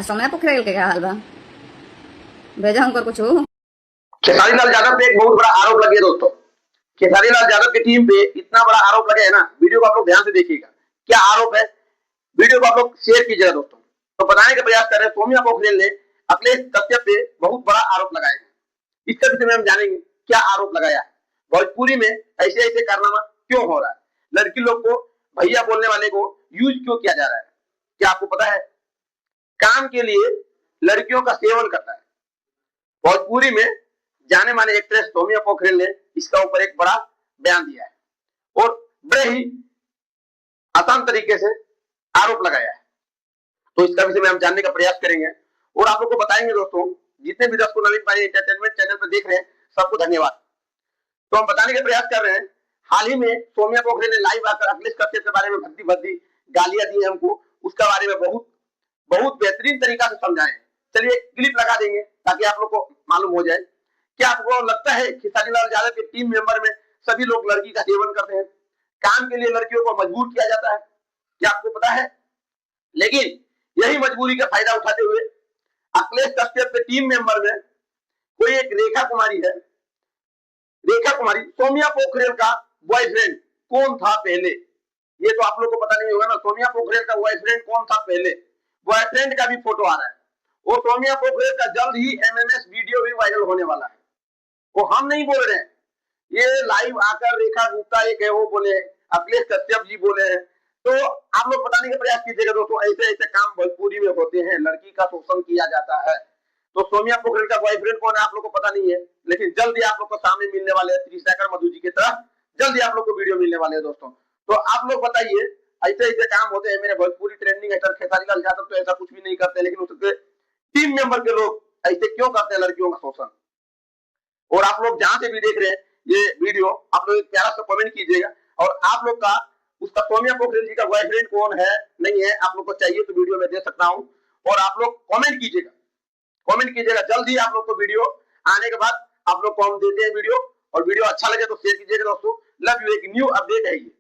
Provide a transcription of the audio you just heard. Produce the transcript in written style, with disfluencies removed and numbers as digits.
समय पोखरेल के क्या हाल बा? भेजा हमको कुछ हो? खेसारी लाल यादव पे एक बहुत बड़ा आरोप लगे दोस्तों। खेसारी लाल यादव की टीम पे इतना बड़ा आरोप लगे है ना, वीडियो को आप लोग ध्यान से देखिएगा। क्या आरोप है, वीडियो को आप लोग शेयर कीजिएगा दोस्तों। तो बताने का प्रयास कर रहे हैं सौम्या पोखरेल ने अखिलेश कश्यप पे बहुत बड़ा आरोप लगाया है। इसके विषय में हम जानेंगे क्या आरोप लगाया है, भोजपुरी में ऐसे ऐसे कारनामा क्यों हो रहा है, लड़की लोग को भैया बोलने वाले को यूज क्यों किया जा रहा है। क्या आपको पता है, काम के लिए लड़कियों का सेवन करता है। भोजपुरी में जाने माने एक्ट्रेस सौम्या पोखरेल ने इसका ऊपर एक बड़ा बयान दिया है और बड़े ही आसान तरीके से आरोप लगाया है। तो इसका विषय में हम जानने का प्रयास करेंगे और आप लोग को बताएंगे दोस्तों। जितने भी दर्शक नवीन पारी एंटरटेनमेंट चैनल पर देख रहे हैं सबको धन्यवाद। तो हम बताने का प्रयास कर रहे हैं, हाल ही में सौम्या पोखरेल ने लाइव आकर अखिलेश कश्यप के बारे में भद्दी भद्दी गालियां दी है हमको, उसका बारे में बहुत बेहतरीन तरीका से समझाएं। चलिए क्लिप लगा देंगे ताकि आप लोग को मालूम हो जाए। क्या आपको लगता है खेसारी लाल यादव के टीम मेंबर में सभी लोग लड़की का सेवन करते हैं? काम के लिए लड़कियों को मजबूर किया जाता है, क्या आपको पता है? लेकिन यही मजबूरी का फायदा उठाते हुए अखिलेश कश्यप के टीम मेंबर में कोई एक रेखा कुमारी है। रेखा कुमारी सौम्या पोखरेल का बॉयफ्रेंड कौन था पहले, ये तो आप लोग को पता नहीं होगा ना। सौम्या पोखरेल का बॉयफ्रेंड कौन था पहले, बॉयफ्रेंड का भी फोटो आ रहा है और सौम्या पोखरेल का जल्द ही एमएमएस वीडियो भी वायरल होने वाला है। वो हम नहीं बोल रहे हैं, ये लाइव आकर रेखा गुप्ता एक है वो बोले, अखिलेश कश्यप जी बोले हैं। तो आप लोग बताने का प्रयास कीजिएगा दोस्तों, ऐसे ऐसे काम भोजपुरी में होते हैं, लड़की का शोषण किया जाता है। तो सौम्या पोखरेल का बॉयफ्रेंड कौन है आप लोग को पता नहीं है, लेकिन जल्द ही आप लोग को सामने मिलने वाले हैं। त्रिशेखर मधु जी की तरह जल्द ही आप लोग को वीडियो मिलने वाले हैं दोस्तों। तो आप लोग बताइए, ऐसे ऐसे काम होते हैं। मेरे भोजपुरी ट्रेंडिंग एक्टर खेसारी लाल यादव तो ऐसा कुछ भी नहीं करते, लेकिन उसके टीम मेंबर के लोग ऐसे क्यों करते हैं लड़कियों का शोषण। और आप लोग जहां से भी देख रहे हैं ये वीडियो, आप लोग एक प्यारा सा कमेंट कीजिएगा और आप लोग का उसका सौम्या पोखरेल जी का बॉयफ्रेंड कौन है नहीं है आप लोग को चाहिए तो वीडियो में दे सकता हूं। और आप लोग कमेंट कीजिएगा जल्द ही आप लोग को वीडियो आने के बाद आप लोग को हम देते हैं वीडियो। और वीडियो अच्छा लगे तो शेयर कीजिएगा दोस्तों। लव यू, एक न्यू अपडेट है ये।